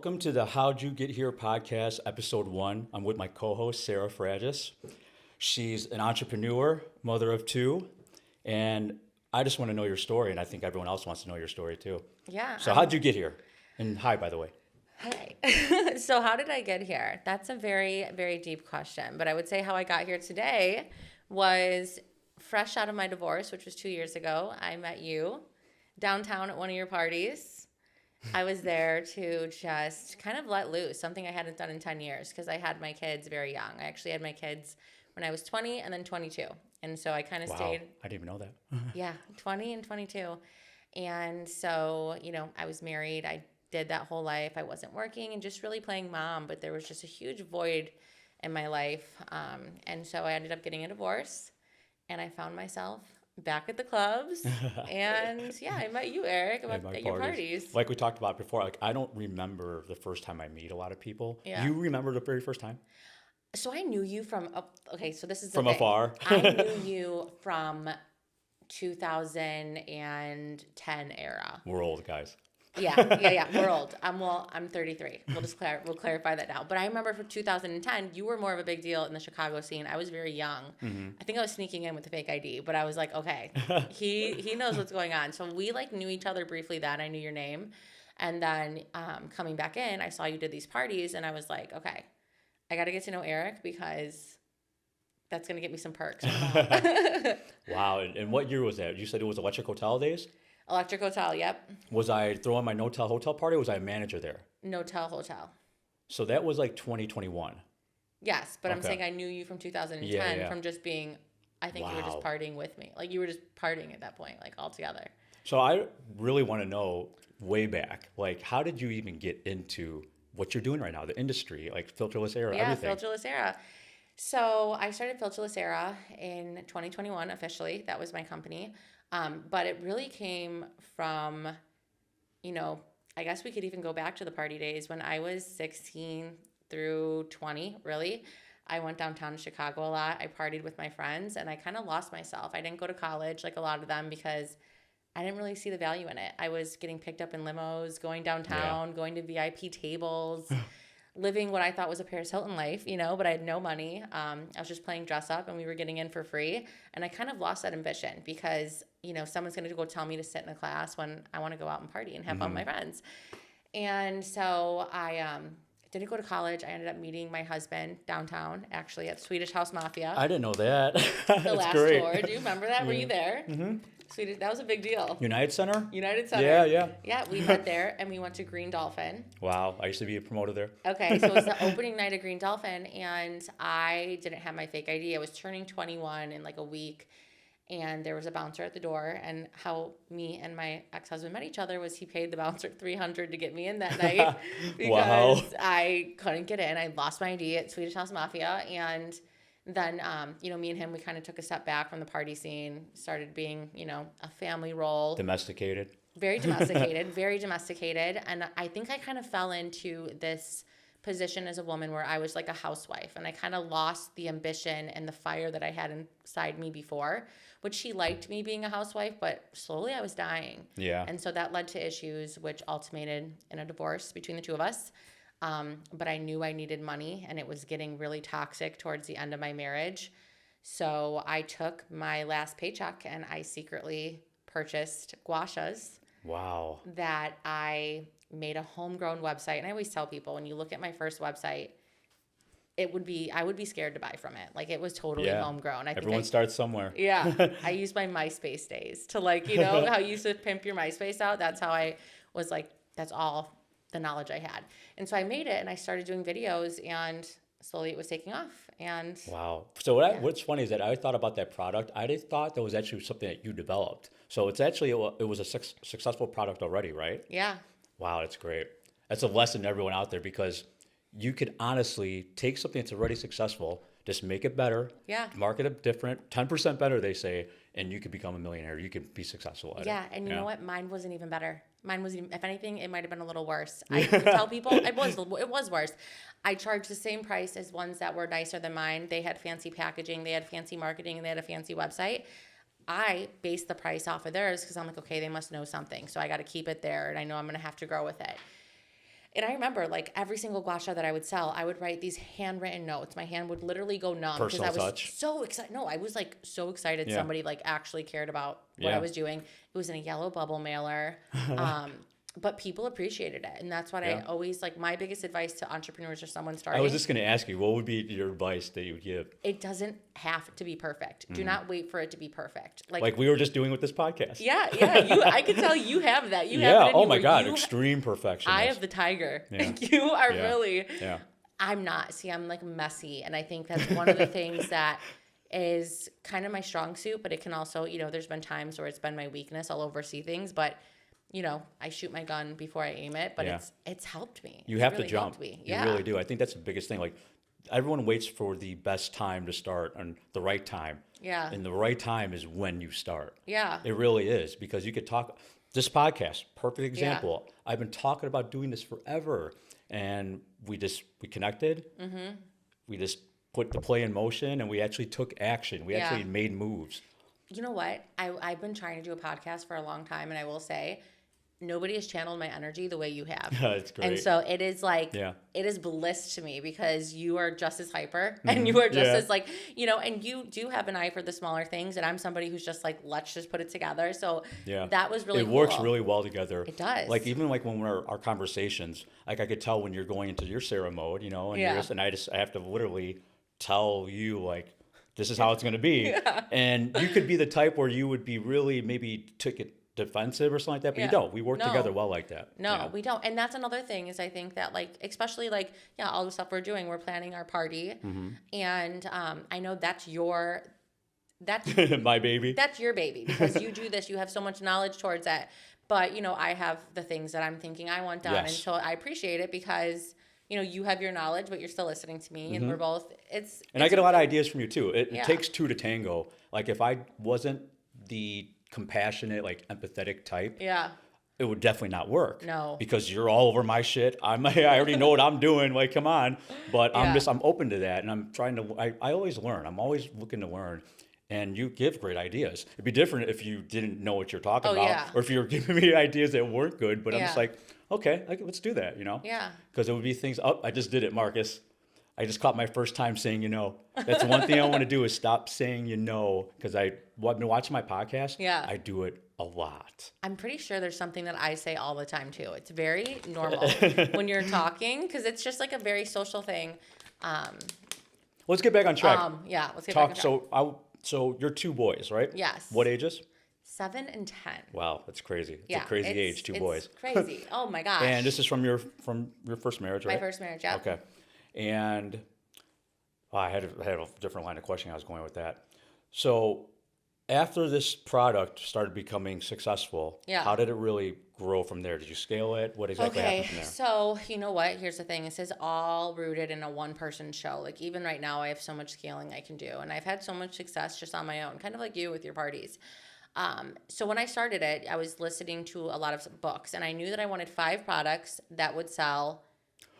Welcome to the How'd You Get Here podcast, episode 1. I'm with my co-host, Sarah Fraggis. She's an entrepreneur, mother of 2, and I just want to know your story, and I think everyone else wants to know your story too. Yeah. So how'd you get here? And hi, by the way. Hi. So how did I get here? That's a very, very deep question. But I would say how I got here today was fresh out of my divorce, which was 2 years ago. I met you downtown at one of your parties. I was there to just kind of let loose, something I hadn't done in 10 years because I had my kids very young. I actually had my kids when I was 20 and then 22. And so I kind of stayed. I didn't even know that. Yeah, 20 and 22. And so, I was married. I did that whole life. I wasn't working and just really playing mom, but there was just a huge void in my life. And so I ended up getting a divorce and I found myself back at the clubs. And yeah, I met you, Eric, at your parties. Like we talked about before, I don't remember the first time I meet a lot of people. Yeah. You remember the very first time? So I knew you from, so this is the From thing. afar. I knew you from 2010 era. We're old, guys. Yeah. We're old. I'm 33. We'll clarify that now. But I remember for 2010, you were more of a big deal in the Chicago scene. I was very young. Mm-hmm. I think I was sneaking in with the fake ID, but I was like, okay, he knows what's going on. So we knew each other briefly then. I knew your name. And then coming back in, I saw you did these parties and I was like, okay, I got to get to know Eric because that's going to get me some perks. Wow. And what year was that? You said it was Electric Hotel days? Electric Hotel, yep. Was I throwing my no-tell hotel party or was I a manager there? No-tell hotel. So that was like 2021. Yes, but Okay. I'm saying I knew you from 2010 Yeah. from just being, I think you were just partying with me. Like you were just partying at that point, like all together. So I really want to know way back, like how did you even get into what you're doing right now, the industry, like Filterless Era, everything? Yeah, Filterless Era. So I started Filterless Era in 2021 officially. That was my company. But it really came from, I guess we could even go back to the party days when I was 16 through 20, really. I went downtown to Chicago a lot. I partied with my friends and I kind of lost myself. I didn't go to college like a lot of them because I didn't really see the value in it. I was getting picked up in limos, going downtown, going to VIP tables, living what I thought was a Paris Hilton life, but I had no money. I was just playing dress up and we were getting in for free. And I kind of lost that ambition because, someone's going to go tell me to sit in a class when I want to go out and party and have fun with my friends. And so I didn't go to college. I ended up meeting my husband downtown, actually at Swedish House Mafia. I didn't know that. The last great. tour. Do you remember that? Were you there? Mm-hmm. Swedish, that was a big deal. United Center? United Center. Yeah. Yeah, we met there and we went to Green Dolphin. Wow, I used to be a promoter there. Okay, so it was the opening night of Green Dolphin and I didn't have my fake ID. I was turning 21 in like a week and there was a bouncer at the door, and how me and my ex-husband met each other was he paid the bouncer $300 to get me in that night because I couldn't get in. I lost my ID at Swedish House Mafia, and then, me and him, we kind of took a step back from the party scene, started being, a family role. Domesticated. Very domesticated, very domesticated. And I think I kind of fell into this position as a woman where I was like a housewife, and I kind of lost the ambition and the fire that I had inside me before, which she liked me being a housewife, but slowly I was dying. Yeah. And so that led to issues which ultimated in a divorce between the two of us. But I knew I needed money and it was getting really toxic towards the end of my marriage. So I took my last paycheck and I secretly purchased gua shas. Wow. That I made a homegrown website. And I always tell people, when you look at my first website, I would be scared to buy from it. Like it was totally homegrown. Everyone starts somewhere. Yeah. I used my MySpace days to how you used to pimp your MySpace out. That's how I was like, that's all the knowledge I had. And so I made it and I started doing videos and slowly it was taking off. And wow. So what's funny is that I thought about that product. I just thought that was actually something that you developed. So it's actually, it was a successful product already, right? Yeah. Wow, that's great. That's a lesson to everyone out there because you could honestly take something that's already successful, just make it better, market it different, 10% better, they say, and you could become a millionaire. You could be successful at it. Yeah, and you know what? Mine wasn't even better. Mine was, if anything, it might have been a little worse. I could tell people it was worse. I charged the same price as ones that were nicer than mine. They had fancy packaging, they had fancy marketing, and they had a fancy website. I based the price off of theirs because I'm like, okay, they must know something, so I got to keep it there, and I know I'm going to have to grow with it. And I remember like every single gua sha that I would sell, I would write these handwritten notes. My hand would literally go numb because I was touch. so excited. No, I was like so excited somebody like actually cared about what I was doing. It was in a yellow bubble mailer. But people appreciated it. And that's what I always like. My biggest advice to entrepreneurs or someone starting. I was just going to ask you, what would be your advice that you would give? It doesn't have to be perfect. Do not wait for it to be perfect. Like we were just doing with this podcast. Yeah. I can tell you have that. You have it in oh you my God, you, extreme perfectionist. Eye of the tiger. You are really. Yeah. I'm not. See, I'm like messy. And I think that's one of the things that is kind of my strong suit, but it can also, there's been times where it's been my weakness. I'll oversee things, but I shoot my gun before I aim it, but it's helped me. You have to jump. You really do. I think that's the biggest thing. Like everyone waits for the best time to start and the right time. Yeah. And the right time is when you start. Yeah. It really is, because you could talk. This podcast, perfect example. Yeah. I've been talking about doing this forever, and we connected. Mm-hmm. We just put the play in motion, and we actually took action. We actually made moves. You know what? I've been trying to do a podcast for a long time, and I will say, nobody has channeled my energy the way you have. That's great. And so it is like, it is bliss to me, because you are just as hyper and you are just as like, and you do have an eye for the smaller things. And I'm somebody who's just like, let's just put it together. So that was really cool. It works really well together. It does. Like even like when our conversations, like I could tell when you're going into your Sarah mode, and I have to literally tell you like, this is how it's going to be. And you could be the type where you would be really maybe took it defensive or something like that, but you don't. We work together well like that. No, we don't. And that's another thing is I think that like, especially like, all the stuff we're doing, we're planning our party. Mm-hmm. And I know that's my baby. That's your baby, because you do this, you have so much knowledge towards it. But, I have the things that I'm thinking I want done. And so I appreciate it because, you have your knowledge, but you're still listening to me, and we're both, and I get a lot of ideas from you too. It takes two to tango. Like if I wasn't the compassionate, like empathetic type, it would definitely not work. No, because you're all over my shit. I already know what I'm doing. Like, come on. But I'm open to that, and I'm trying to. I always learn. I'm always looking to learn. And you give great ideas. It'd be different if you didn't know what you're talking about, or if you were giving me ideas that weren't good. But I'm just like, okay, let's do that. Yeah. Because it would be things. Oh, I just did it, Marcus. I just caught my first time saying, That's one thing I want to do is stop saying, because I've been watching my podcast. Yeah. I do it a lot. I'm pretty sure there's something that I say all the time too. It's very normal when you're talking, because it's just like a very social thing. Let's get back on track. Let's get back on track. So you're two boys, right? Yes. What ages? 7 and 10. Wow, that's crazy. It's a crazy age, two boys. It's crazy. Oh my gosh. And this is from your first marriage, right? My first marriage, yeah. Okay. And I had a different line of questioning I was going with that. So after this product started becoming successful, how did it really grow from there? Did you scale it? What exactly happened from there? So you know what? Here's the thing. This is all rooted in a one-person show. Like even right now, I have so much scaling I can do. And I've had so much success just on my own, kind of like you with your parties. So when I started it, I was listening to a lot of books. And I knew that I wanted 5 products that would sell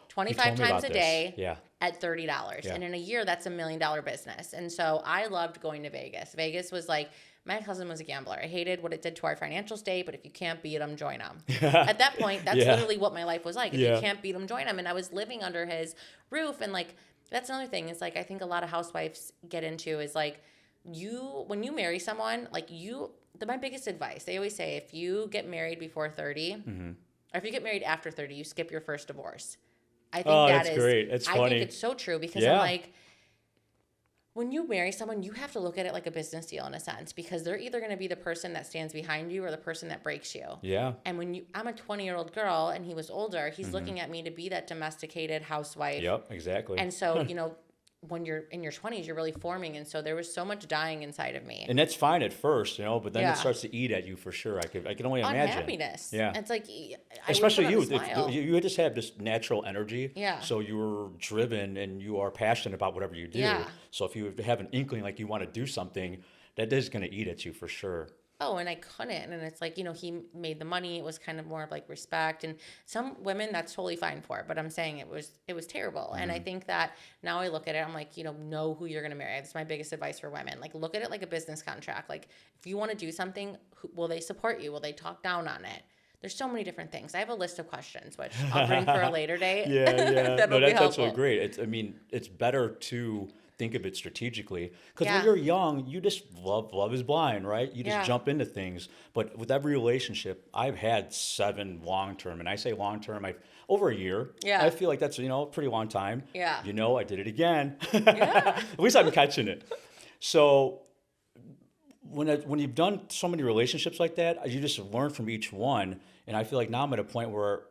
25 times a day at $30. Yeah. And in a year, that's $1 million business. And so I loved going to Vegas. Vegas was like, my cousin was a gambler. I hated what it did to our financial state, but if you can't beat them, join them. At that point, that's literally what my life was like. If you can't beat them, join them. And I was living under his roof. And like, that's another thing is like, I think a lot of housewives get into is like, when you marry someone, like my biggest advice, they always say, if you get married before 30, or if you get married after 30, you skip your first divorce. I think that's great. It's funny. I think it's so true because I'm like, when you marry someone, you have to look at it like a business deal in a sense, because they're either going to be the person that stands behind you or the person that breaks you. Yeah. And I'm a 20-year-old girl and he was older, he's looking at me to be that domesticated housewife. Yep, exactly. And so, when you're in your 20s, you're really forming. And so there was so much dying inside of me. And that's fine at first, but then it starts to eat at you for sure. I can only imagine. Unhappiness. Yeah. It's like, especially you. You just have this natural energy. Yeah. So you're driven and you are passionate about whatever you do. Yeah. So if you have an inkling like you want to do something, that is going to eat at you for sure. Oh, and I couldn't. And it's like, he made the money. It was kind of more of like respect. And some women, that's totally fine for. But I'm saying it was terrible. And I think that now I look at it, I'm like, know who you're going to marry. That's my biggest advice for women. Like, look at it like a business contract. Like, if you want to do something, will they support you? Will they talk down on it? There's so many different things. I have a list of questions, which I'll bring for a later date. Yeah. That'll be helpful. Absolutely great. It's better to think of it strategically, because Yeah. when you're young, you just love is blind, right? You just Yeah. jump into things. But with every relationship, I've had 7 long-term, and I say long-term, over a year. Yeah. I feel like that's, a pretty long time. Yeah. I did it again. Yeah. At least I'm catching it. So when you've done so many relationships like that, you just learn from each one. And I feel like now I'm at a point where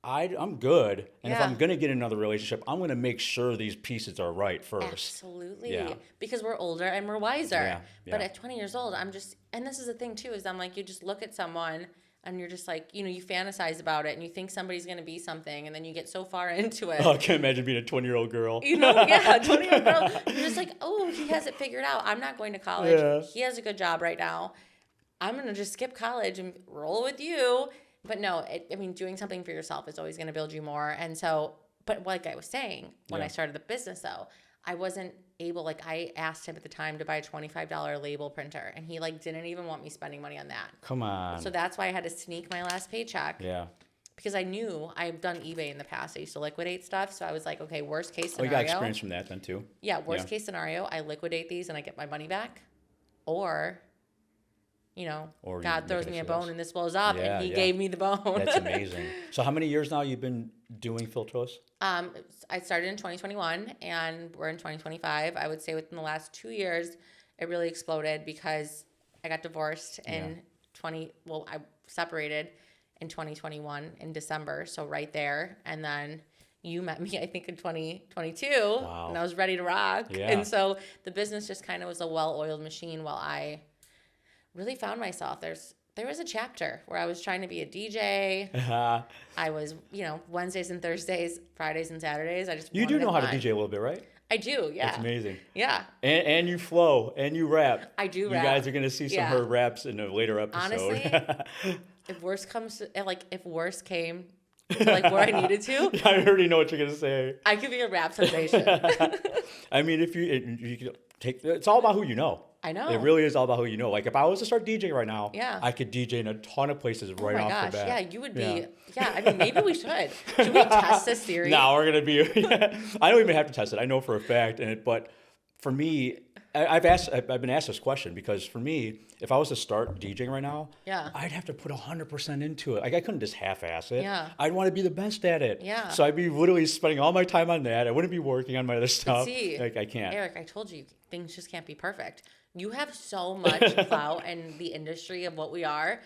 I'm good. And if Yeah. I'm going to get in another relationship, I'm going to make sure these pieces are right first. Absolutely. Yeah. Because we're older and we're wiser. Yeah. But at 20 years old, and this is the thing too, is I'm like, you just look at someone and you're just like, you fantasize about it and you think somebody's going to be something, and then you get so far into it. Oh, I can't imagine being a 20-year-old girl. Yeah, 20-year-old girl. You're just like, oh, he has it figured out. I'm not going to college. Yeah. He has a good job right now. I'm going to just skip college and roll with you. But no, doing something for yourself is always going to build you more. And so, but like I was saying, when I started the business though, I wasn't able, I asked him at the time to buy a $25 label printer, and he didn't even want me spending money on that. Come on. So that's why I had to sneak my last paycheck. Yeah. Because I knew I've done eBay in the past. I used to liquidate stuff. So I was like, okay, worst case Oh, scenario. you got experience from that then too? Yeah, worst case scenario, I liquidate these and I get my money back. Or, Or God you throws make it me a a bone success. and this blows up, Yeah, and he yeah. gave me the bone. That's amazing. So how many years now you've been doing Filterless? I started in 2021 and we're in 2025. I would say within the last 2 years, it really exploded because I got divorced in I separated in 2021 in December. So right there. And then you met me, I think, in 2022. Wow. And I was ready to rock. Yeah. And so the business just kind of was a well-oiled machine while I really found myself. There was a chapter where I was trying to be a DJ. I was, Wednesdays and Thursdays, Fridays and Saturdays. You do know how to DJ a little bit, right? I do, yeah. That's amazing. Yeah. And you flow and you rap. I do You rap. guys are going to see some of her raps in a later episode. Honestly, if worse came to where I needed to, I already know what you're going to say. I could be a rap sensation. If you could it's all about who you know. I know. It really is all about who you know. If I was to start DJing right now, Yeah. I could DJ in a ton of places right off the bat. Yeah, you would be. Yeah, maybe we should. Should we test this theory? No, we're gonna be. I don't even have to test it. I know for a fact. But for me, I've been asked this question because for me, if I was to start DJing right now, I'd have to put 100% into it. I couldn't just half-ass it. Yeah. I'd want to be the best at it. Yeah. So I'd be literally spending all my time on that. I wouldn't be working on my other stuff. See, I can't. Eric, I told you, things just can't be perfect. You have so much clout in the industry of what we are.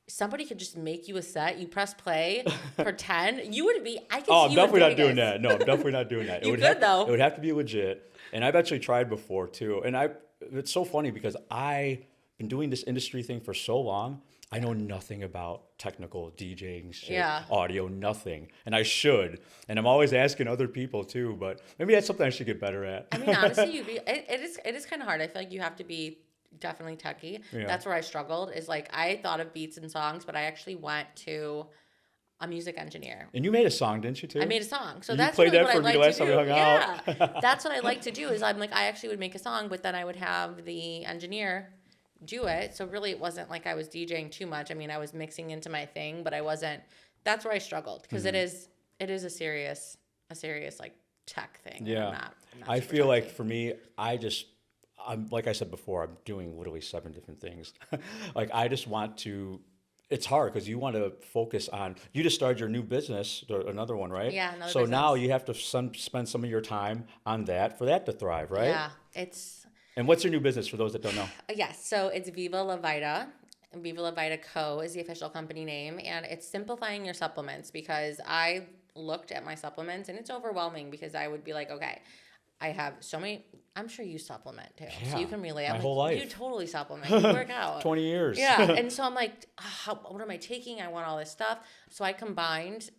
Somebody could just make you a set. You press play for 10. You would be. I can see I'm you definitely in not doing Vegas. that. No, I'm definitely not doing that. You could, though. It would have to be legit. And I've actually tried before too. And it's so funny because I've been doing this industry thing for so long. I know nothing about technical DJing shit, audio, nothing. And I should. And I'm always asking other people too, but maybe that's something I should get better at. Honestly, it is kind of hard. I feel like you have to be definitely techie. Yeah. That's where I struggled, is I thought of beats and songs, but I actually went to a music engineer. And you made a song, didn't you too? I made a song. So you that's played really that what for I me like last to time do. we hung out. Yeah. That's what I like to do, is I actually would make a song, but then I would have the engineer do it. So really it wasn't like I was DJing too much. I was mixing into my thing, but I wasn't. That's where I struggled, because it is a serious tech thing. Yeah. I'm not I super feel techy. like for me, I'm like I said before, I'm doing literally 7 different things. I just want to. It's hard because you want to focus on. You just started your new business, another one, right? Yeah, another So business. now you have to spend some of your time on that for that to thrive, right? Yeah, it's. And what's your new business for those that don't know? Yes, so it's Viva La Vida. Viva La Vida Co. is the official company name, and it's simplifying your supplements, because I looked at my supplements and it's overwhelming, because I would be like, okay, I have so many. I'm sure you supplement too, so you can relate. My whole life. You totally supplement. You work out. 20 years. Yeah, and so I'm like, what am I taking? I want all this stuff. So I combined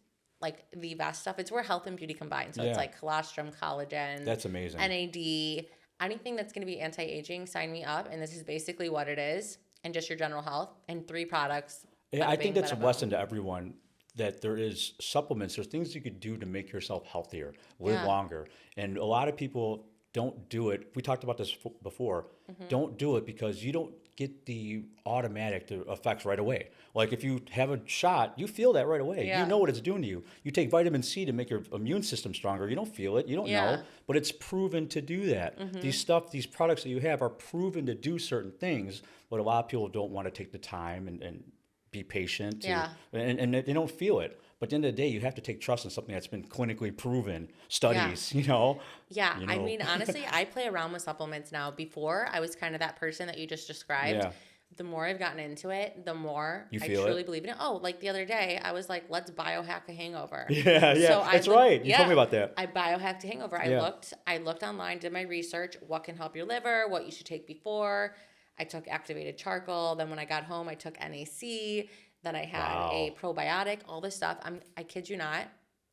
the best stuff. It's where health and beauty combine. So it's colostrum, collagen. That's amazing. NAD. Anything that's going to be anti-aging, sign me up. And this is basically what it is. And just your general health. And 3 products. Yeah, I think that's a bada lesson to everyone, that there is supplements. There's things you could do to make yourself healthier, live longer. And a lot of people don't do it. We talked about this before. Don't do it because you don't get the automatic effects right away. Like if you have a shot, you feel that right away. Yeah. You know what it's doing to you. You take vitamin C to make your immune system stronger. You don't feel it. You don't know, but it's proven to do that. These products that you have are proven to do certain things, but a lot of people don't want to take the time and be patient and they don't feel it. But at the end of the day, you have to take trust in something that's been clinically proven, studies, Yeah. you know? Yeah, I mean, honestly, I play around with supplements now. Before, I was kind of that person that you just described. Yeah. The more I've gotten into it, the more I feel truly believe in it. Oh, like the other day, I was like, let's biohack a hangover. Yeah, So that's right. You told me about that. I biohacked a hangover. Yeah. I looked online, did my research, what can help your liver, what you should take before. I took activated charcoal. Then when I got home, I took NAC. Then I had a probiotic, all this stuff. I kid you not.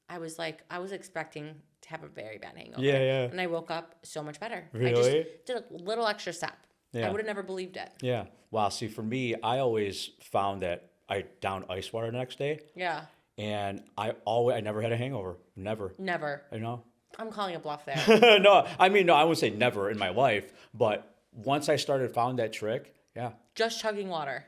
I was expecting to have a very bad hangover. Yeah. And I woke up so much better. Really? I just did a little extra step. Yeah. I would have never believed it. Yeah. Wow. See, for me, I always found that I downed ice water the next day. Yeah. And I never had a hangover. Never. Never. You know? I'm calling a bluff there. No, I wouldn't say never in my life, but once I found that trick, yeah. Just chugging water.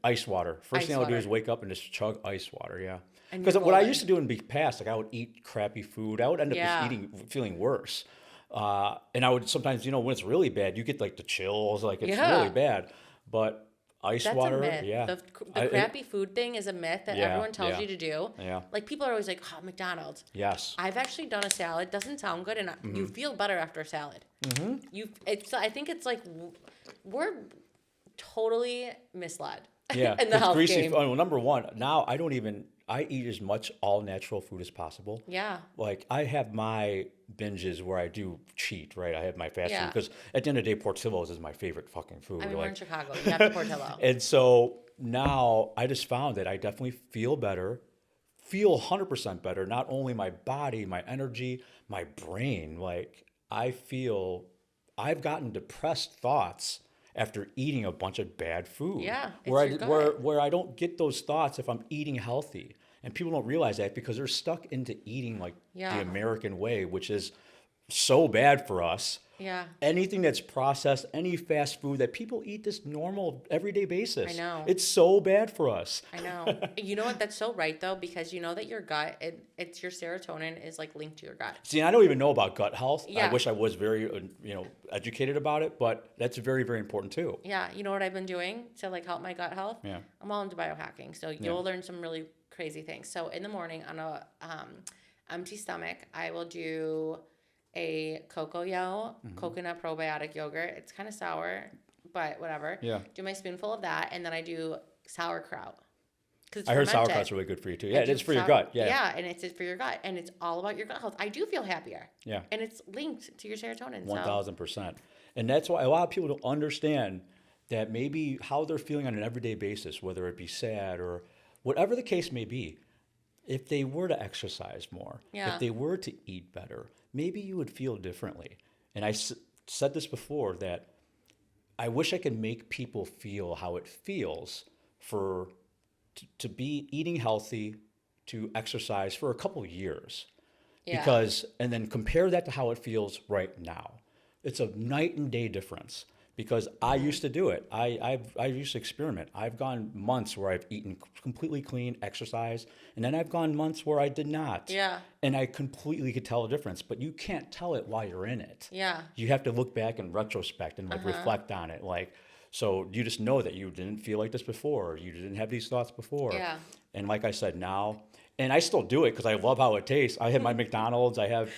Ice water. First Ice thing I'll do water. is wake up and just chug ice water, yeah. And Because you're what I golden. used to do in the past, like I would eat crappy food. I would end up just feeling worse. And I would sometimes, when it's really bad, you get like the chills, like it's really bad. But ice That's water, a myth. yeah. The crappy food thing is a myth that everyone tells you to do. Yeah. Like people are always like, oh, McDonald's. Yes. I've actually done a salad. Doesn't sound good, and you feel better after a salad. I think it's like we're totally misled. Yeah. In the health greasy game. Well, number one, now I eat as much all natural food as possible. Yeah. Like I have my binges where I do cheat, right? I have my fast food Yeah. because at the end of the day, Portillo's is my favorite fucking food. I mean, we're like, in Chicago. You have to Portillo. and so now I just found that I definitely feel better, feel 100% better. Not only my body, my energy, my brain. Like I've gotten depressed thoughts after eating a bunch of bad food. Yeah, where I don't get those thoughts if I'm eating healthy. And people don't realize that because they're stuck into eating like the American way, which is so bad for us. Yeah. Anything that's processed, any fast food that people eat this normal everyday basis. I know. It's so bad for us. I know. You know what? That's so right though, because you know that your gut, it's your serotonin is like linked to your gut. See, I don't even know about gut health. Yeah. I wish I was very, educated about it, but that's very, very important too. Yeah. You know what I've been doing to like help my gut health? Yeah. I'm all into biohacking. So you'll learn some really crazy things. So in the morning on a empty stomach, I will do a coconut probiotic yogurt. It's kind of sour, but whatever. Yeah. Do my spoonful of that, and then I do sauerkraut. I heard sauerkraut's really good for you too. Yeah, it's for your gut. Yeah. Yeah, and it's for your gut, and it's all about your gut health. I do feel happier. Yeah. And it's linked to your serotonin. 1,000%. And that's why a lot of people don't understand that maybe how they're feeling on an everyday basis, whether it be sad or whatever the case may be, if they were to exercise more, if they were to eat better, maybe you would feel differently. And I said this before, that I wish I could make people feel how it feels to be eating healthy, to exercise for a couple years. Yeah. And then compare that to how it feels right now. It's a night and day difference. Because I used to do it. I used to experiment. I've gone months where I've eaten completely clean, exercise, and then I've gone months where I did not. Yeah. And I completely could tell the difference. But you can't tell it while you're in it. Yeah. You have to look back in retrospect and reflect on it. So you just know that you didn't feel like this before. Or you didn't have these thoughts before. Yeah. And like I said, now. And I still do it because I love how it tastes. I have my McDonald's. I have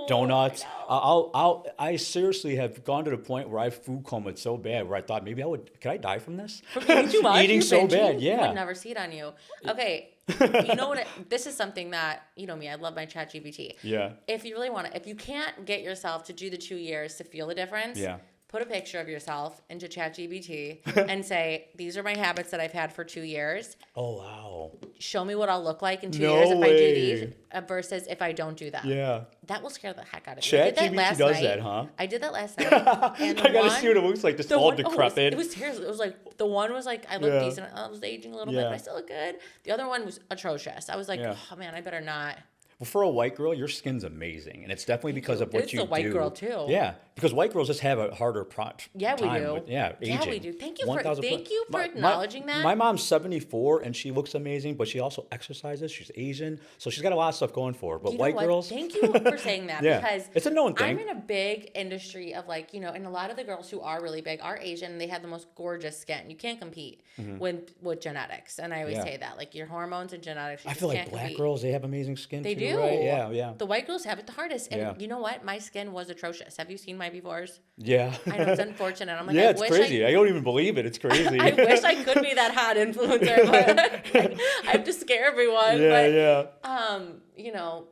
donuts. I seriously have gone to the point where I food comaed so bad where I thought maybe could I die from this? From eating too much? Eating so bad, yeah. I would never see it on you. Okay, you know what? This is something that, you know me, I love my ChatGPT. Yeah. If you really want to, if you can't get yourself to do the 2 years to feel the difference, put a picture of yourself into ChatGPT and say, these are my habits that I've had for 2 years. Oh, wow. Show me what I'll look like in 2 years if I do these versus if I don't do them. Yeah. That will scare the heck out of me. ChatGPT does that, huh? I did that last night. And I got to see what it looks like, just all decrepit. It was terrible. It was like, the one was like, I look decent. I was aging a little bit, but I still look good. The other one was atrocious. I was like, oh man, I better not. Well, for a white girl, your skin's amazing, and it's definitely because of what you do. It's a white girl too. Yeah, because white girls just have a harder Yeah, we time do. with aging. Yeah, we do. Thank you 1000%. for acknowledging that. My mom's 74 and she looks amazing, but she also exercises. She's Asian, so she's got a lot of stuff going for her. But You know white what? girls, Thank you for saying that yeah, because it's a known thing. I'm in a big industry of like, you know, and a lot of the girls who are really big are Asian and they have the most gorgeous skin. You can't compete with genetics. And I always say that, like your hormones and genetics. I feel like black girls, they have amazing skin they too, do. right? Yeah, yeah. The white girls have it the hardest. And you know what? My skin was atrocious. Have you seen my befores? Yeah. I know, it's unfortunate. I'm like, yeah, it's crazy. I don't even believe it. It's crazy. I wish I could be that hot influencer, but I have to scare everyone. Yeah, but, you know,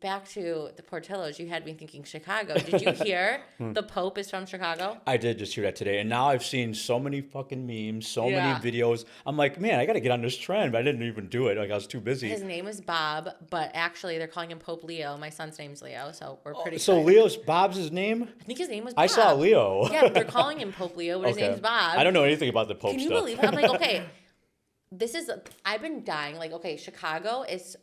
back to the Portillos, you had me thinking Chicago. Did you hear the Pope is from Chicago? I did just hear that today. And now I've seen so many fucking memes, so many videos. I'm like, man, I got to get on this trend, but I didn't even do it. Like, I was too busy. His name is Bob, but actually they're calling him Pope Leo. My son's name's Leo, so we're pretty So Bob's his name? I think his name was Bob. I saw Leo. Yeah, they're calling him Pope Leo, but his name's Bob. I don't know anything about the Pope stuff. Can you believe it? I'm like, okay, I've been dying. Like, okay, Chicago is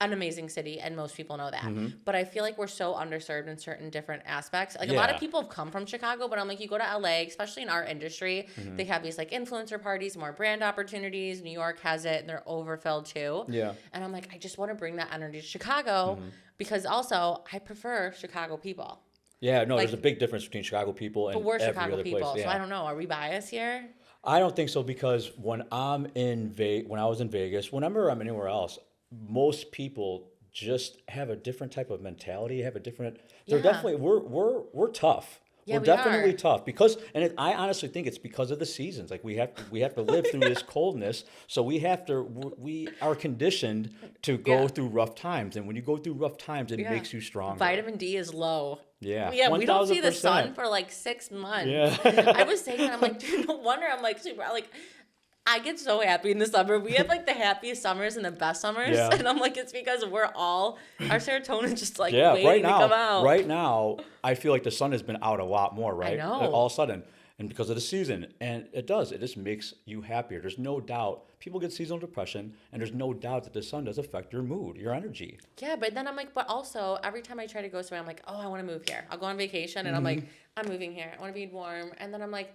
an amazing city, and most people know that. But I feel like we're so underserved in certain different aspects. Like a lot of people have come from Chicago, but I'm like, you go to LA, especially in our industry, they have these like influencer parties, more brand opportunities. New York has it, and they're overfilled too. Yeah. And I'm like, I just want to bring that energy to Chicago because also I prefer Chicago people. Yeah, no, there's a big difference between Chicago people and we're every Chicago other people, place. so I don't know. Are we biased here? I don't think so because when I was in Vegas, whenever I'm anywhere else, most people just have a different type of mentality, have a different. They're definitely we're tough. Yeah, we're definitely tough because, I honestly think it's because of the seasons. Like we have to live through this coldness, so we are conditioned to go through rough times, and when you go through rough times, it makes you stronger. Vitamin D is low. Yeah, we don't see the sun for like 6 months. Yeah, I was saying that I'm like, dude, no wonder I'm like super like. I get so happy in the summer. We have like the happiest summers and the best summers. Yeah. And I'm like, it's because our serotonin just like waiting to come out. Right now, I feel like the sun has been out a lot more, right? I know. All of a sudden. And because of the season. And it just makes you happier. There's no doubt. People get seasonal depression, and there's no doubt that the sun does affect your mood, your energy. Yeah, but then I'm like, but also every time I try to go somewhere, I'm like, oh, I want to move here. I'll go on vacation, and I'm like, I'm moving here. I want to be warm. And then I'm like,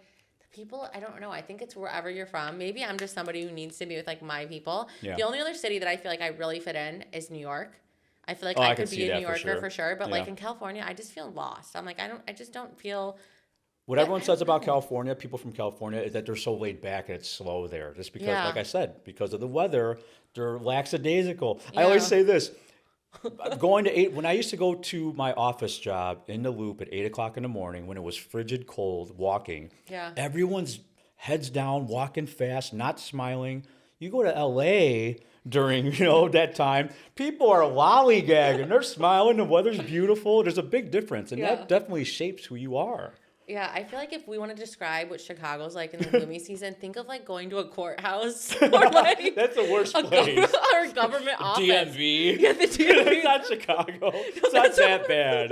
people, I don't know. I think it's wherever you're from. Maybe I'm just somebody who needs to be with like my people. Yeah. The only other city that I feel like I really fit in is New York. I feel like I could be a New Yorker for sure. But like in California, I just feel lost. I'm like, I just don't feel. What everyone says about California, people from California, is that they're so laid back and it's slow there. Just because, like I said, because of the weather, they're lackadaisical. Yeah. I always say this. When I used to go to my office job in the Loop at 8:00 in the morning when it was frigid cold walking, everyone's heads down, walking fast, not smiling. You go to LA during, that time, people are lollygagging, they're smiling, the weather's beautiful. There's a big difference, and that definitely shapes who you are. Yeah, I feel like if we want to describe what Chicago's like in the gloomy season, think of like going to a courthouse or like that's the worst place. Or a government office. DMV. Yeah, the DMV. It's not Chicago. It's not that bad.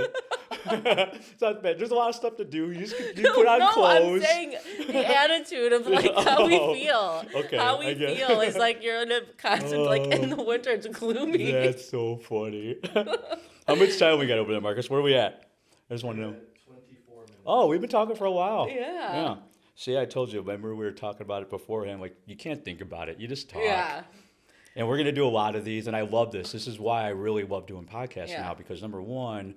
It's not bad. There's a lot of stuff to do. You put on clothes. I'm saying the attitude of like how we feel. Okay, how we feel is like you're in a constant like in the winter it's gloomy. That's so funny. How much time we got over there, Marcus? Where are we at? I just want to know. Oh, we've been talking for a while. Yeah. See, I told you. Remember, we were talking about it beforehand. Like, you can't think about it. You just talk. Yeah. And we're going to do a lot of these, and I love this. This is why I really love doing podcasts now, because number one,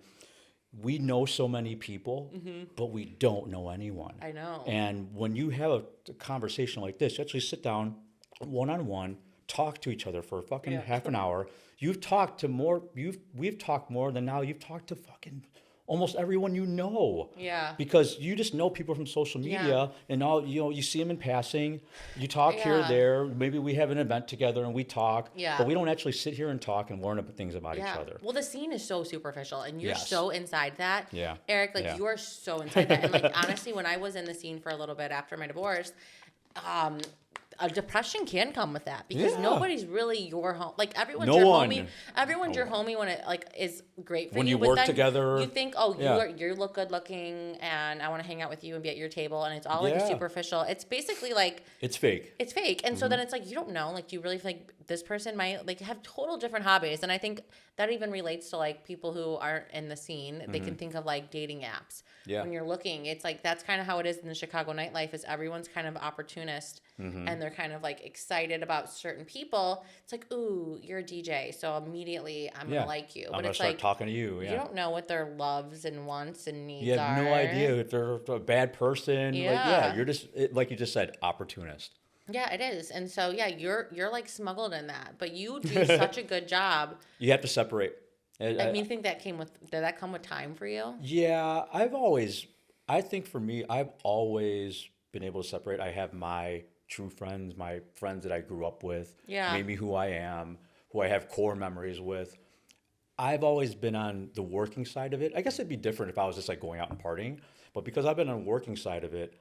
we know so many people, but we don't know anyone. I know. And when you have a conversation like this, you actually sit down one-on-one, talk to each other for fucking half an hour. We've talked more than now. You've talked to fucking almost everyone you know. Yeah. Because you just know people from social media and all, you see them in passing. You talk here or there. Maybe we have an event together and we talk. Yeah. But we don't actually sit here and talk and learn things about each other. Well, the scene is so superficial and you're so inside that. Yeah. Eric, you are so inside that. And honestly, when I was in the scene for a little bit after my divorce, a depression can come with that because nobody's really your home. Like everyone's No your one. homie. Everyone's your homie when it like is great for when you. you work together. You think, you look good looking, and I want to hang out with you and be at your table, and it's all like a superficial. It's basically like it's fake. It's fake, and so then it's like you don't know. Like, do you really feel like this person might like have total different hobbies? And I think that even relates to like people who aren't in the scene. They can think of like dating apps. Yeah. When you're looking, it's like that's kind of how it is in the Chicago nightlife. Is everyone's kind of opportunist, and they're kind of like excited about certain people. It's like, ooh, you're a DJ, so immediately I'm gonna like you. I'm but gonna it's start like talking to you. Yeah. you don't know what their loves and wants and needs are. You have no idea if they're a bad person. Yeah. You're just like you just said, opportunist. Yeah, it is. And so you're like smuggled in that, but you do such a good job. You have to separate. I mean, think that did that come with time for you? Yeah, I think for me, I've always been able to separate. I have my true friends, my friends that I grew up with, made me who I am, who I have core memories with. I've always been on the working side of it. I guess it'd be different if I was just like going out and partying, but because I've been on the working side of it,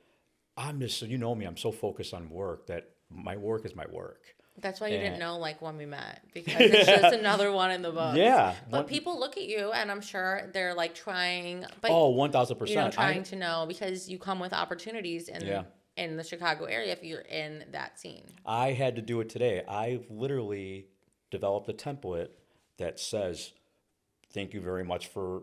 I'm just, you know me, I'm so focused on work that my work is my work. That's why you didn't know like when we met, because it's just another one in the book. Yeah. But people look at you and I'm sure they're like trying, but 1,000%. you know, trying to know because you come with opportunities in the Chicago area if you're in that scene. I had to do it today. I literally developed a template that says, thank you very much for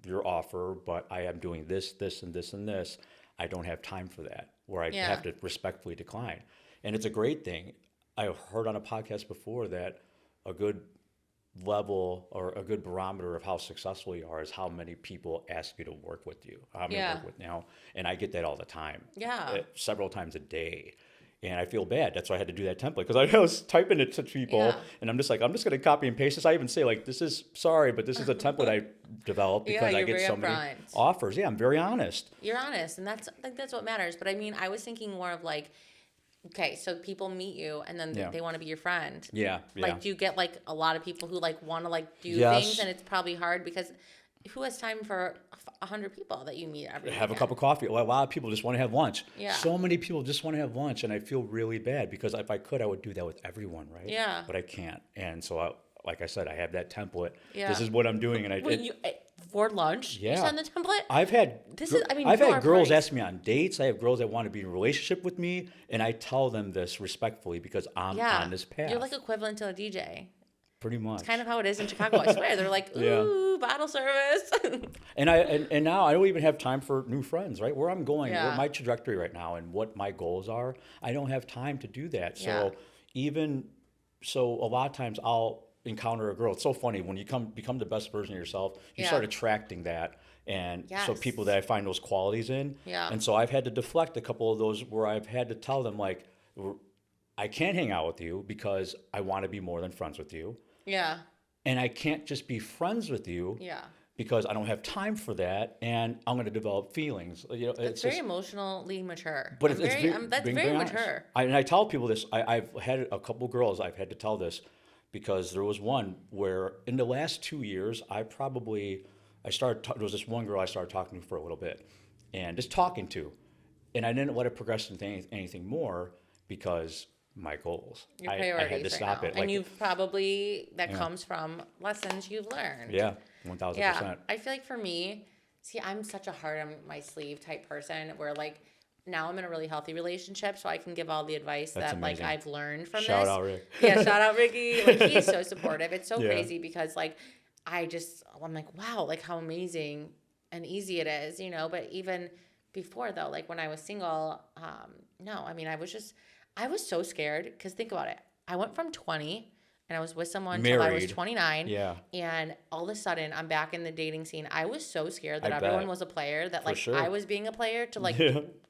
your offer, but I am doing this, this, and this, and this. I don't have time for that, where I have to respectfully decline. And it's a great thing. I heard on a podcast before that a good level or a good barometer of how successful you are is how many people ask you to work with you, how many work with now. And I get that all the time, several times a day. And I feel bad. That's why I had to do that template, because I was typing it to people and I'm just going to copy and paste this. I even say like, this is a template I developed because I get so many offers. Yeah, I'm very honest. You're honest. And that's what matters. But I mean, I was thinking more of like, okay, so people meet you and then they want to be your friend. Yeah. Like, do you get like a lot of people who like want to like do things, and it's probably hard because who has time for 100 people that you meet every have weekend? A cup of coffee? Well, a lot of people just want to have lunch. Yeah. So many people just want to have lunch, and I feel really bad because if I could, I would do that with everyone, right? Yeah. But I can't, and so like I said, I have that template. Yeah. This is what I'm doing, and for lunch. You send the template. I've had girls ask me on dates. I have girls that want to be in a relationship with me, and I tell them this respectfully because I'm on this path. You're like equivalent to a DJ. Pretty much. It's kind of how it is in Chicago. I swear, they're like, ooh, bottle service. and now I don't even have time for new friends, right? Where I'm going, where my trajectory right now, and what my goals are, I don't have time to do that. So a lot of times I'll encounter a girl. It's so funny when you become the best version of yourself, you start attracting that. And so people that I find those qualities in. Yeah. And so I've had to deflect a couple of those where I've had to tell them like, I can't hang out with you because I want to be more than friends with you. Yeah. And I can't just be friends with you. Yeah. Because I don't have time for that, and I'm going to develop feelings. You know, it's very emotionally mature. But that's very mature. And I tell people this. I've had a couple girls I've had to tell this, because there was one where in the last 2 years there was this one girl I started talking to for a little bit, and just talking to, and I didn't let it progress into anything more because my goals. Your priorities I had to stop it. And you've probably, comes from lessons you've learned. Yeah, 1,000%. Yeah, I feel like for me, I'm such a heart on my sleeve type person where like now I'm in a really healthy relationship, so I can give all the advice that amazing. Like I've learned from shout out Rick. Yeah, shout out Ricky. Like he's so supportive. It's so crazy because like I'm like, wow, like how amazing and easy it is, you know. But even before though, like when I was single, I was so scared because think about it. I went from 20 and I was with someone until I was 29. Yeah. And all of a sudden I'm back in the dating scene. I was so scared that everyone was a player, that like I was being a player to like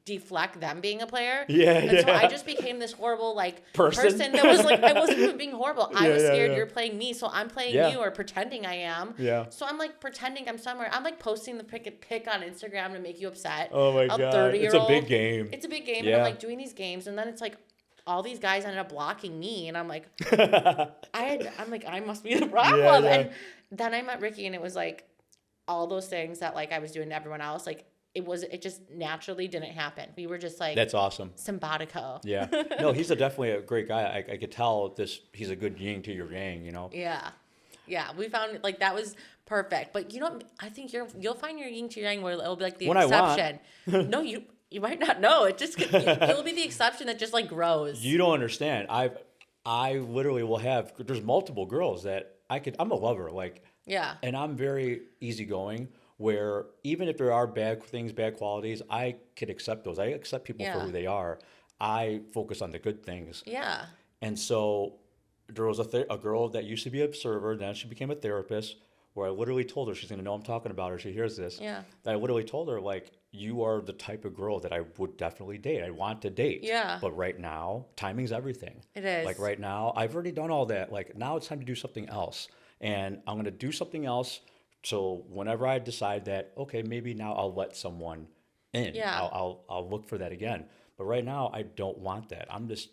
deflect them being a player. Yeah. And so I just became this horrible like person that was like, I wasn't even being horrible. I was scared you're playing me. So I'm playing you or pretending I am. Yeah. So I'm like pretending I'm somewhere. I'm like posting the pic on Instagram to make you upset. Oh my God. 30-year-old. It's a big game. It's a big game. Yeah. And I'm like doing these games, and then it's like, all these guys ended up blocking me, and I'm like, I must be the problem. Yeah. And then I met Ricky, and it was like all those things that like I was doing to everyone else, like it just naturally didn't happen. We were just like, that's awesome. Simpatico. Yeah. No, he's definitely a great guy. I could tell he's a good yin to your yang, Yeah. Yeah. We found like that was perfect. But I think you'll find your yin to your yang where it'll be like the when exception. No, you might not know. It'll be the exception that just like grows. You don't understand. I literally will have, there's multiple girls that I'm a lover, like, Yeah. and I'm very easygoing, where even if there are bad things, bad qualities, I could accept those. I accept people for who they are. I focus on the good things. Yeah. And so there was a girl that used to be an observer, then she became a therapist, where I literally told her, she's going to know I'm talking about her, she hears this. Yeah. That I literally told her, like, you are the type of girl that I would definitely date. I want to date. Yeah. But right now, timing's everything. It is. Like right now, I've already done all that. Like now it's time to do something else. And I'm going to do something else. So whenever I decide that, okay, maybe now I'll let someone in. Yeah. I'll look for that again. But right now, I don't want that. I'm just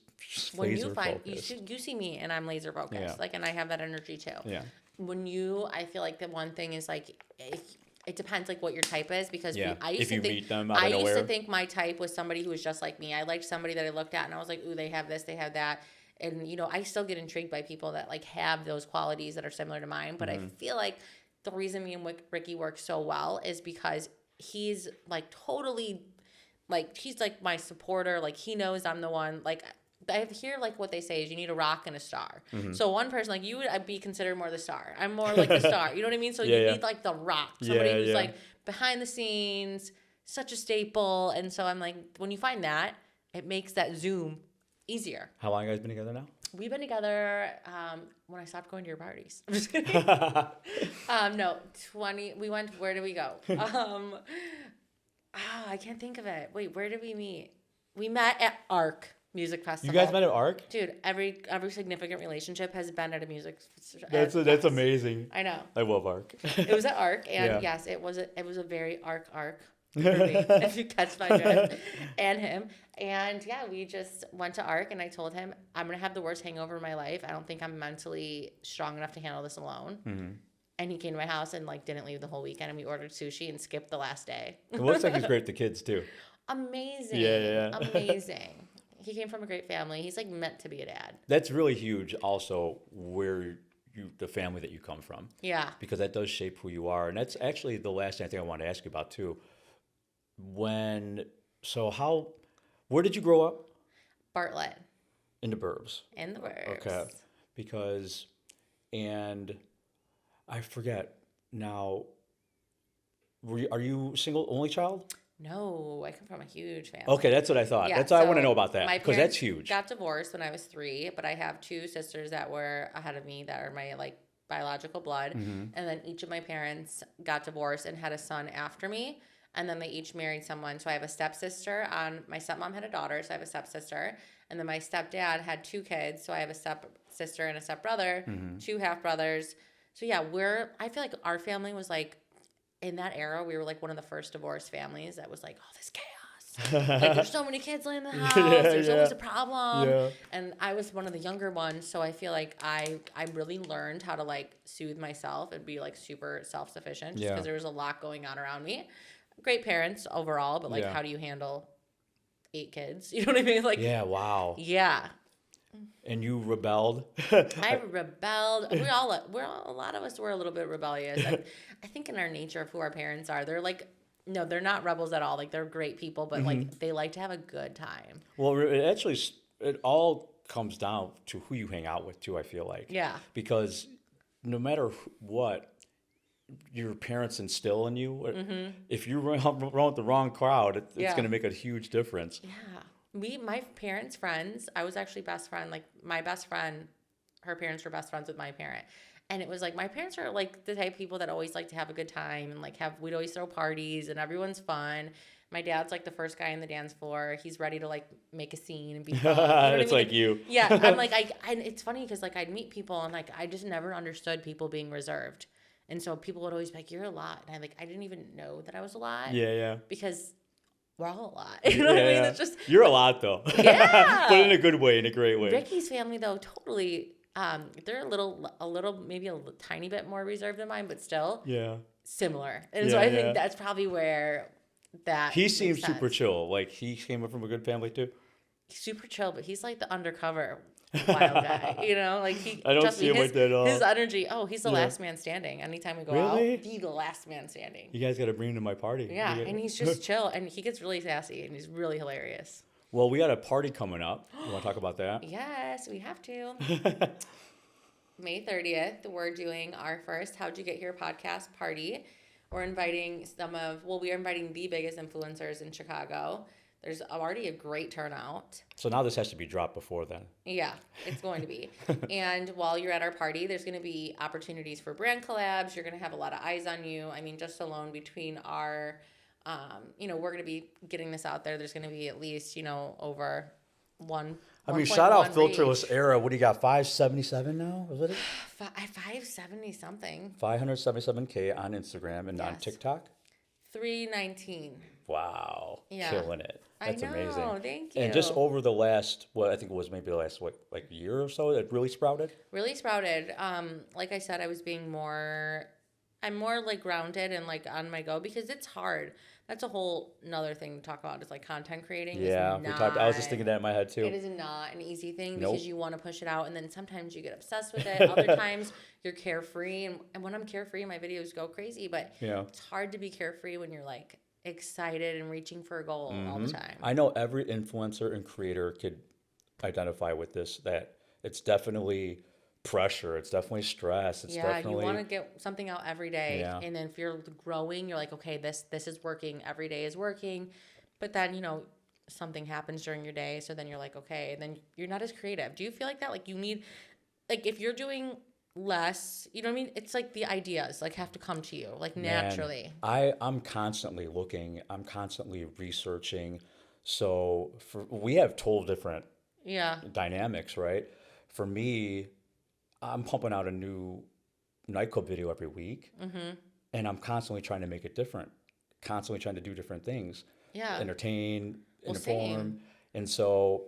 when laser you find focused. you see me and I'm laser focused. Yeah. Like, and I have that energy too. Yeah. I feel like the one thing is like, it depends like what your type is, because I used if to you think, meet them out I of used nowhere. to think my type was somebody who was just like me. I liked somebody that I looked at and I was like, ooh, they have this, they have that. And, I still get intrigued by people that like have those qualities that are similar to mine. But I feel like the reason me and Ricky work so well is because he's like totally, like, he's like my supporter. Like, he knows I'm the one, like, I hear like what they say is you need a rock and a star. So one person, like you would be considered more the star. I'm more like the star. You know what I mean? So you need like the rock, somebody who's like behind the scenes, such a staple. And so I'm like, when you find that, it makes that Zoom easier. How long have you guys been together now? We've been together when I stopped going to your parties. I'm just kidding. No, 20. We went. Where did we go? I can't think of it. Wait, where did we meet? We met at ARC Music Festival. You guys met at ARC? Dude, every significant relationship has been at a music. That's amazing. I know. I love ARC. It was at ARC, and yes, it was a very ARC movie, if you catch my drift, and him. And yeah, we just went to ARC, and I told him, I'm going to have the worst hangover of my life. I don't think I'm mentally strong enough to handle this alone. Mm-hmm. And he came to my house and like didn't leave the whole weekend, and we ordered sushi and skipped the last day. It looks like he's great with the kids too. Amazing. Yeah. Amazing. He came from a great family. He's like meant to be a dad. That's really huge also, where the family that you come from. Yeah. Because that does shape who you are. And that's actually the last thing I think I want to ask you about too. Where did you grow up? Bartlett. In the burbs. In the burbs. Okay. Because, and I forget now, are you single, only child? No, I come from a huge family. Okay, that's what I thought. Yeah, that's all I want to know about that, because that's huge. Got divorced when I was 3, but I have 2 sisters that were ahead of me that are my like biological blood. Mm-hmm. And then each of my parents got divorced and had a son after me. And then they each married someone. So I have a stepsister. My stepmom had a daughter, so I have a stepsister. And then my stepdad had 2 kids. So I have a stepsister and a stepbrother, 2 half-brothers. So yeah, I feel like our family was like, in that era, we were like one of the first divorced families that was like, oh, this chaos. Like, there's so many kids in the house. There's always a problem. Yeah. And I was one of the younger ones, so I feel like I really learned how to like soothe myself and be like super self-sufficient, just because there was a lot going on around me. Great parents overall, but like, how do you handle 8 kids? You know what I mean? Like, yeah, wow. Yeah. And you rebelled? I rebelled. A lot of us were a little bit rebellious. I think in our nature of who our parents are, they're like, no, they're not rebels at all. Like, they're great people, but like they like to have a good time. Well, it all comes down to who you hang out with too, I feel like. Yeah. Because no matter what your parents instill in you, if you run with the wrong crowd, it's going to make a huge difference. Yeah. My parents' friends, I was actually best friend, like my best friend, her parents were best friends with my parent. And it was like, my parents are like the type of people that always like to have a good time and like we'd always throw parties and everyone's fun. My dad's like the first guy on the dance floor. He's ready to like make a scene and be fun. You know it's like you. Yeah. I'm like, and it's funny because like I'd meet people and like, I just never understood people being reserved. And so people would always be like, you're a lot. And I didn't even know that I was a lot. Yeah. Because we're all a lot. You know what I mean? It's just, you're a lot though. Yeah. But in a good way, in a great way. Ricky's family though, totally, they're a little, maybe a tiny bit more reserved than mine, but still similar. And so I think that's probably where that He makes seems super sense. chill. Like he came up from a good family too. He's super chill, but he's like the undercover wild guy, you know? Like I don't trust see me, him like that at his all. energy. Oh, he's the Yeah. last man standing. Anytime we go out, Really? he's the last man standing. You guys got to bring him to my party. Yeah, and he's just chill, and he gets really sassy, and he's really hilarious. Well, we got a party coming up. You want to talk about that? Yes, we have to. May 30th, we're doing our first How'd You Get Here podcast party. We're inviting we are inviting the biggest influencers in Chicago. There's already a great turnout. So now this has to be dropped before then. Yeah, it's going to be. And while you're at our party, there's going to be opportunities for brand collabs. You're going to have a lot of eyes on you. I mean, just alone between our, we're going to be getting this out there. There's going to be at least, over one. I mean, shout out Filterless Era. What do you got? 577 now? Is it? 570 something. 577K on Instagram and on Yes. TikTok. 319. Wow, Yeah. Killing it. That's I know, amazing. thank you. And just over the last, I think it was maybe the last year or so, it really sprouted. Really sprouted. Like I said, I'm more like grounded and like on my go because it's hard. That's a whole another thing to talk about is like content creating. Yeah, I was just thinking that in my head too. It is not an easy thing Nope. because you want to push it out and then sometimes you get obsessed with it. Other times you're carefree and when I'm carefree, my videos go crazy. But it's hard to be carefree when you're like excited and reaching for a goal all the time. I know every influencer and creator could identify with this, that it's definitely pressure. It's definitely stress. It's definitely... you want to get something out every day. Yeah. And then if you're growing, you're like, okay, this is working. Every day is working. But then, something happens during your day. So then you're like, okay, and then you're not as creative. Do you feel like that? Like you need, like if you're doing less, you know what I mean? It's like the ideas like have to come to you like naturally. I'm constantly looking. I'm constantly researching. So we have 12 different dynamics, right? For me, I'm pumping out a new nightclub video every week, and I'm constantly trying to make it different, constantly trying to do different things, entertain, inform, same. and so,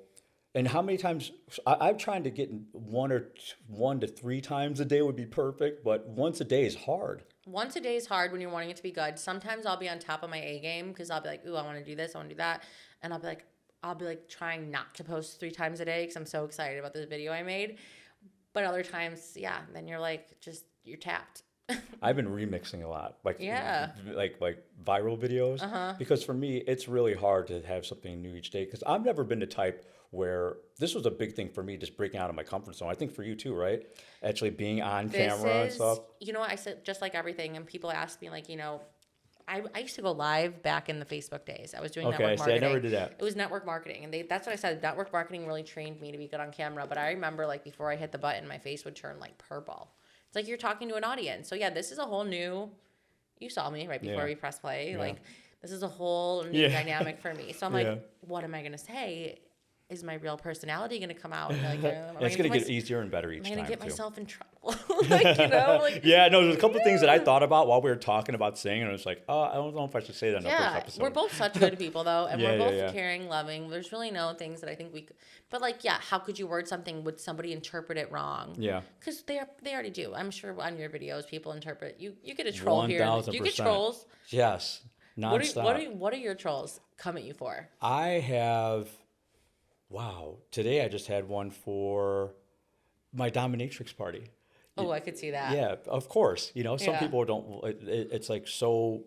and how many times I'm trying to get 1 to 3 times a day would be perfect, but once a day is hard. Once a day is hard when you're wanting it to be good. Sometimes I'll be on top of my A game because I'll be like, ooh, I want to do this, I want to do that, and I'll be like trying not to post 3 times a day because I'm so excited about this video I made. But other times, then you're like, you're tapped. I've been remixing a lot, like viral videos, because for me, it's really hard to have something new each day. Because I've never been the type where this was a big thing for me, just breaking out of my comfort zone. I think for you too, right? Actually being on camera and stuff. You know what I said? Just like everything, and people ask me, like, I used to go live back in the Facebook days. I was doing network marketing. I never did that. It was network marketing, and that's what I said. Network marketing really trained me to be good on camera. But I remember, like, before I hit the button, my face would turn like purple. It's like you're talking to an audience. So this is a whole new. You saw me right before we pressed play. Like, this is a whole new dynamic for me. So I'm like, what am I gonna say? Is my real personality going to come out? Like, it's going to get easier and better each time. I'm going to get too. myself in trouble. Like, yeah, no, there's a couple of things that I thought about while we were talking about saying, and I was like, oh, I don't know if I should say that in the first episode. We're both such good people, though, and we're both caring, loving. There's really no things that I think we could. But, like, how could you word something? Would somebody interpret it wrong? Yeah. Because they already do. I'm sure on your videos, people interpret. You get a troll 1,000%. Here. You get trolls. Yes. Nonstop. What are your trolls come at you for? I have... Wow. Today I just had one for my dominatrix party. Oh, I could see that. Yeah, of course. Some people don't, it's like so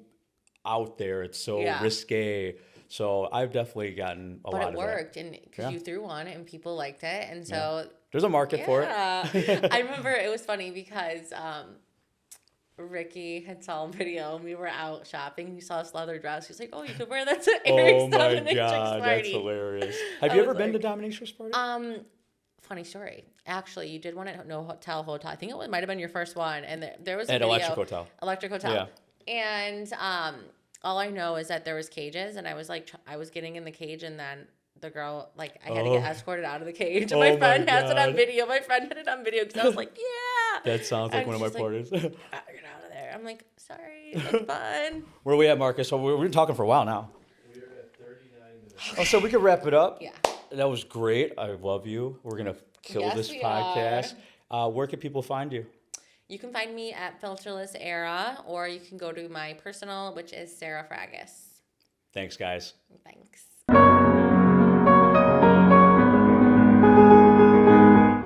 out there. It's so risque. So I've definitely gotten a lot of that. But it worked, and because you threw one and people liked it. And so. There's a market for it. I remember it was funny because Ricky had saw a video and we were out shopping and he saw this leather dress. He's like, oh, you could wear that to Eric's dominatrix party. That's hilarious. Have you ever been to dominatrix party? Funny story. Actually, you did one at No Hotel. I think it might have been your first one. And there was a at video. Electric Hotel. Yeah. And all I know is that there was cages and I was getting in the cage and then the girl, like, I had to get escorted out of the cage. And my friend has it on video. My friend had it on video because I was like, yeah. That sounds like one of my parties. Get out of there. I'm like, sorry, that's fun. Where are we at, Marcus? So we've been talking for a while now. We're at 39 minutes. Oh, so we could wrap it up. Yeah. That was great. I love you. We're going to kill this podcast. Where can people find you? You can find me at Filterless Era, or you can go to my personal, which is Sarah Fraggis. Thanks, guys. Thanks.